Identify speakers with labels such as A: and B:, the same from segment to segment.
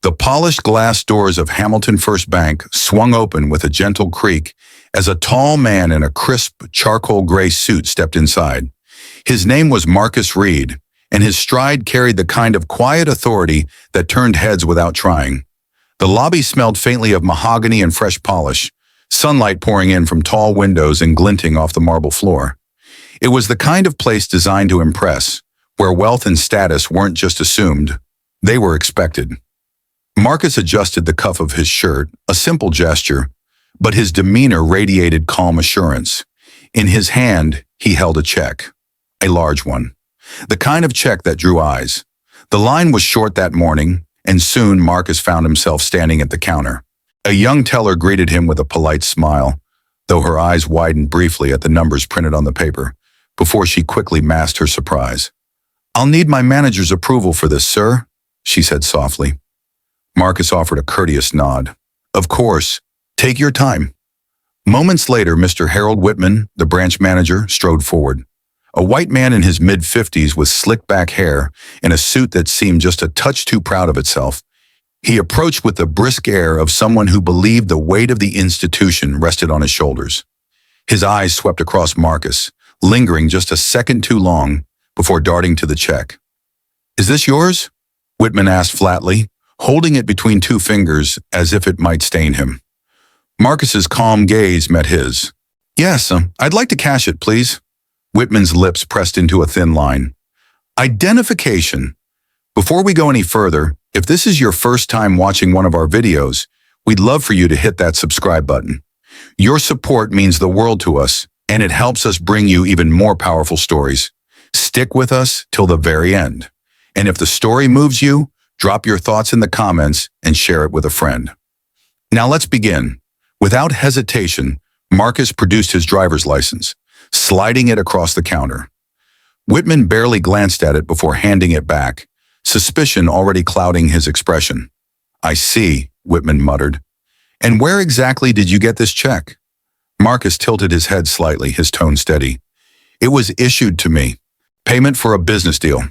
A: The polished glass doors of Hamilton First Bank swung open with a gentle creak as a tall man in a crisp charcoal gray suit stepped inside. His name was Marcus Reed, and his stride carried the kind of quiet authority that turned heads without trying. The lobby smelled faintly of mahogany and fresh polish, sunlight pouring in from tall windows and glinting off the marble floor. It was the kind of place designed to impress, where wealth and status weren't just assumed, they were expected. Marcus adjusted the cuff of his shirt, a simple gesture, but his demeanor radiated calm assurance. In his hand, he held a check, a large one, the kind of check that drew eyes. The line was short that morning, and soon Marcus found himself standing at the counter. A young teller greeted him with a polite smile, though her eyes widened briefly at the numbers printed on the paper, before she quickly masked her surprise. "I'll need my manager's approval for this, sir," she said softly. Marcus offered a courteous nod. "Of course, take your time." Moments later, Mr. Harold Whitman, the branch manager, strode forward. A white man in his mid-50s with slick-back hair in a suit that seemed just a touch too proud of itself. He approached with the brisk air of someone who believed the weight of the institution rested on his shoulders. His eyes swept across Marcus, lingering just a second too long before darting to the check. "Is this yours?" Whitman asked flatly, holding it between two fingers as if it might stain him. Marcus's calm gaze met his. "Yes, I'd like to cash it, please." Whitman's lips pressed into a thin line. "Identification. Before we go any further, if this is your first time watching one of our videos, we'd love for you to hit that subscribe button. Your support means the world to us, and it helps us bring you even more powerful stories. Stick with us till the very end. And if the story moves you, drop your thoughts in the comments and share it with a friend." Now let's begin. Without hesitation, Marcus produced his driver's license, sliding it across the counter. Whitman barely glanced at it before handing it back, suspicion already clouding his expression. "I see," Whitman muttered. "And where exactly did you get this check?" Marcus tilted his head slightly, his tone steady. "It was issued to me. Payment for a business deal."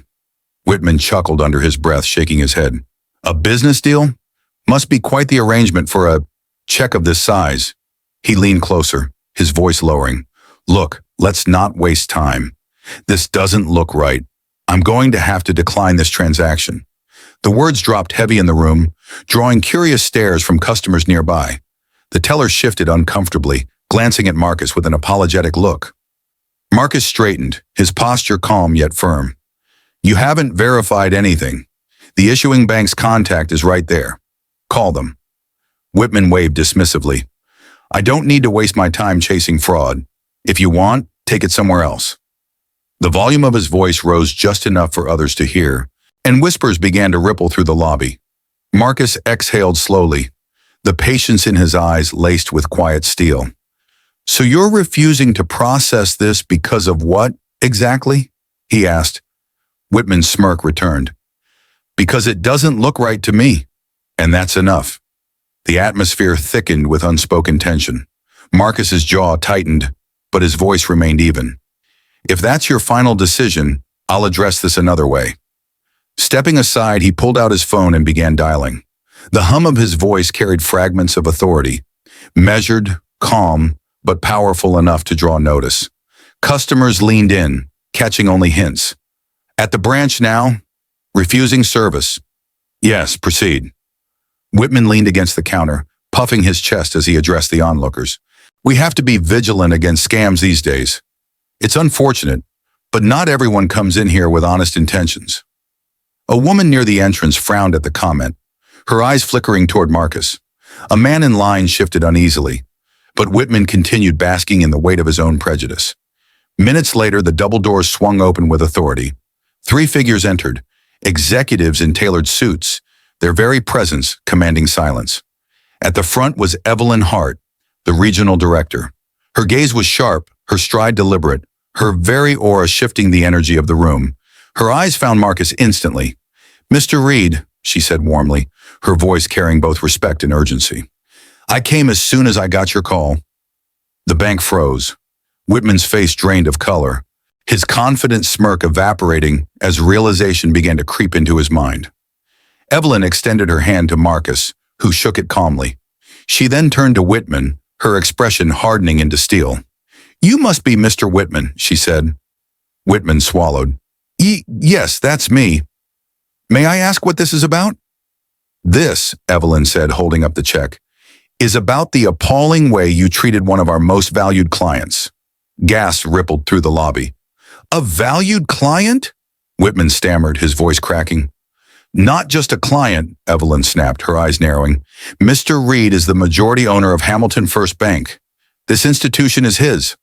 A: Whitman chuckled under his breath, shaking his head. "A business deal? Must be quite the arrangement for a check of this size." He leaned closer, his voice lowering. "Look, let's not waste time. This doesn't look right. I'm going to have to decline this transaction." The words dropped heavy in the room, drawing curious stares from customers nearby. The teller shifted uncomfortably, glancing at Marcus with an apologetic look. Marcus straightened, his posture calm yet firm. "You haven't verified anything. The issuing bank's contact is right there. Call them." Whitman waved dismissively. "I don't need to waste my time chasing fraud. If you want, take it somewhere else." The volume of his voice rose just enough for others to hear, and whispers began to ripple through the lobby. Marcus exhaled slowly, the patience in his eyes laced with quiet steel. "So you're refusing to process this because of what, exactly?" he asked. Whitman's smirk returned. "Because it doesn't look right to me, and that's enough." The atmosphere thickened with unspoken tension. Marcus's jaw tightened, but his voice remained even. "If that's your final decision, I'll address this another way." Stepping aside, he pulled out his phone and began dialing. The hum of his voice carried fragments of authority, measured, calm, but powerful enough to draw notice. Customers leaned in, catching only hints. "At the branch now? Refusing service." "Yes, proceed." Whitman leaned against the counter, puffing his chest as he addressed the onlookers. "We have to be vigilant against scams these days. It's unfortunate, but not everyone comes in here with honest intentions." A woman near the entrance frowned at the comment, her eyes flickering toward Marcus. A man in line shifted uneasily, but Whitman continued basking in the weight of his own prejudice. Minutes later, the double doors swung open with authority. 3 figures entered, executives in tailored suits, their very presence commanding silence. At the front was Evelyn Hart, the regional director. Her gaze was sharp, her stride deliberate, her very aura shifting the energy of the room. Her eyes found Marcus instantly. "Mr. Reed," she said warmly, her voice carrying both respect and urgency. "I came as soon as I got your call." The bank froze. Whitman's face drained of color, his confident smirk evaporating as realization began to creep into his mind. Evelyn extended her hand to Marcus, who shook it calmly. She then turned to Whitman, her expression hardening into steel. "You must be Mr. Whitman," she said. Whitman swallowed. Yes, that's me. May I ask what this is about?" "This," Evelyn said, holding up the check, "is about the appalling way you treated one of our most valued clients." Gasps rippled through the lobby. "A valued client?" Whitman stammered, his voice cracking. "Not just a client," Evelyn snapped, her eyes narrowing. "Mr. Reed is the majority owner of Hamilton First Bank. This institution is his."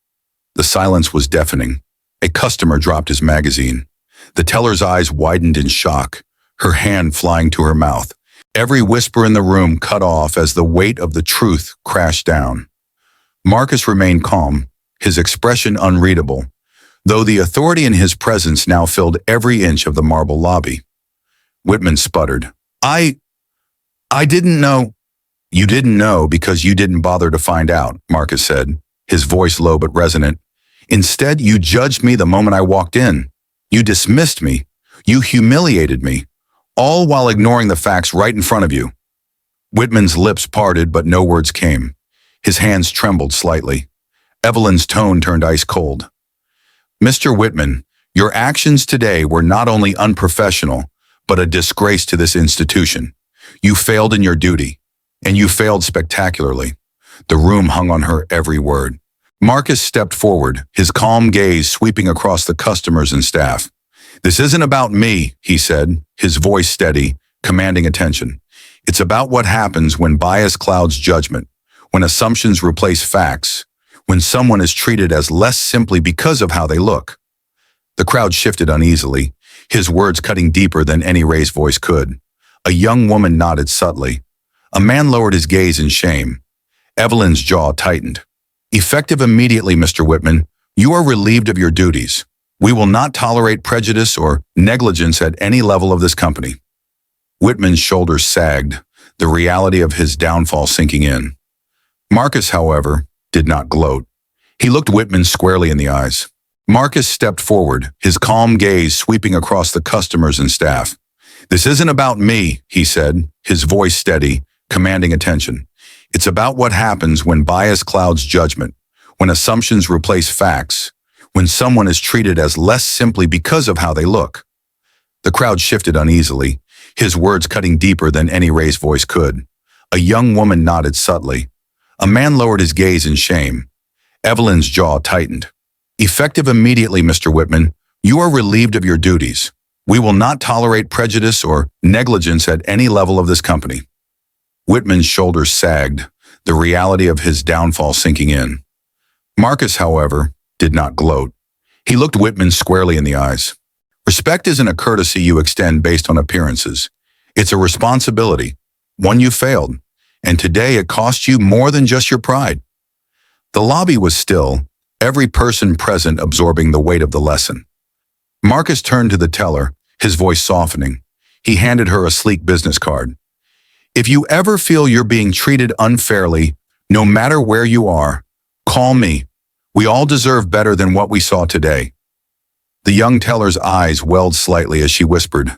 A: The silence was deafening. A customer dropped his magazine. The teller's eyes widened in shock, her hand flying to her mouth. Every whisper in the room cut off as the weight of the truth crashed down. Marcus remained calm, his expression unreadable, though the authority in his presence now filled every inch of the marble lobby. Whitman sputtered. I didn't know." "You didn't know because you didn't bother to find out," Marcus said, his voice low but resonant. "Instead, you judged me the moment I walked in. You dismissed me. You humiliated me, all while ignoring the facts right in front of you." Whitman's lips parted, but no words came. His hands trembled slightly. Evelyn's tone turned ice cold. "Mr. Whitman, your actions today were not only unprofessional, but a disgrace to this institution. You failed in your duty, and you failed spectacularly." The room hung on her every word. Marcus stepped forward, his calm gaze sweeping across the customers and staff. "This isn't about me," he said, his voice steady, commanding attention. "It's about what happens when bias clouds judgment, when assumptions replace facts, when someone is treated as less simply because of how they look." The crowd shifted uneasily, his words cutting deeper than any raised voice could. A young woman nodded subtly. A man lowered his gaze in shame. Evelyn's jaw tightened. "Effective immediately, Mr. Whitman. You are relieved of your duties. We will not tolerate prejudice or negligence at any level of this company." Whitman's shoulders sagged, the reality of his downfall sinking in. Marcus, however, did not gloat. He looked Whitman squarely in the eyes. Marcus stepped forward, his calm gaze sweeping across the customers and staff. "This isn't about me," he said, his voice steady, commanding attention. "It's about what happens when bias clouds judgment, when assumptions replace facts, when someone is treated as less simply because of how they look." The crowd shifted uneasily, his words cutting deeper than any raised voice could. A young woman nodded subtly. A man lowered his gaze in shame. Evelyn's jaw tightened. "Effective immediately, Mr. Whitman. You are relieved of your duties. We will not tolerate prejudice or negligence at any level of this company." Whitman's shoulders sagged, the reality of his downfall sinking in. Marcus, however, did not gloat. He looked Whitman squarely in the eyes. "Respect isn't a courtesy you extend based on appearances. It's a responsibility, one you failed, and today it cost you more than just your pride." The lobby was still, every person present absorbing the weight of the lesson. Marcus turned to the teller, his voice softening. He handed her a sleek business card. "If you ever feel you're being treated unfairly, no matter where you are, call me. We all deserve better than what we saw today." The young teller's eyes welled slightly as she whispered,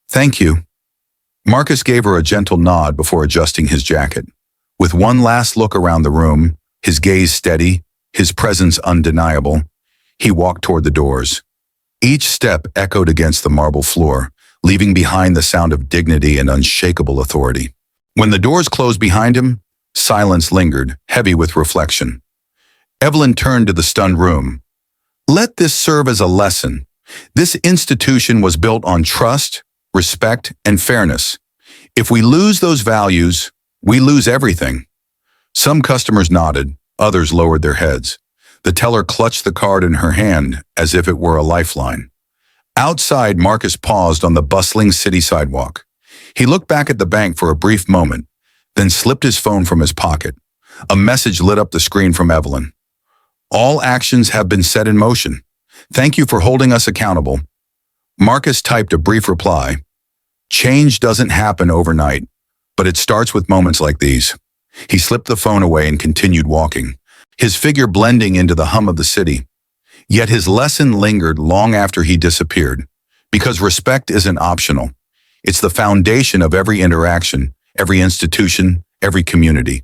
A: "Thank you." Marcus gave her a gentle nod before adjusting his jacket. With one last look around the room, his gaze steady, his presence undeniable, he walked toward the doors. Each step echoed against the marble floor, leaving behind the sound of dignity and unshakable authority. When the doors closed behind him, silence lingered, heavy with reflection. Evelyn turned to the stunned room. "Let this serve as a lesson. This institution was built on trust, respect, and fairness. If we lose those values, we lose everything." Some customers nodded, others lowered their heads. The teller clutched the card in her hand as if it were a lifeline. Outside, Marcus paused on the bustling city sidewalk. He looked back at the bank for a brief moment, then slipped his phone from his pocket. A message lit up the screen from Evelyn. "All actions have been set in motion. Thank you for holding us accountable." Marcus typed a brief reply. "Change doesn't happen overnight, but it starts with moments like these." He slipped the phone away and continued walking, his figure blending into the hum of the city. Yet his lesson lingered long after he disappeared, because respect isn't optional. It's the foundation of every interaction, every institution, every community.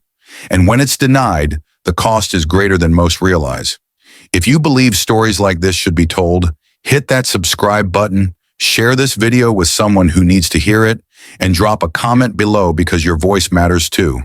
A: And when it's denied, the cost is greater than most realize. If you believe stories like this should be told, hit that subscribe button, share this video with someone who needs to hear it, and drop a comment below because your voice matters too.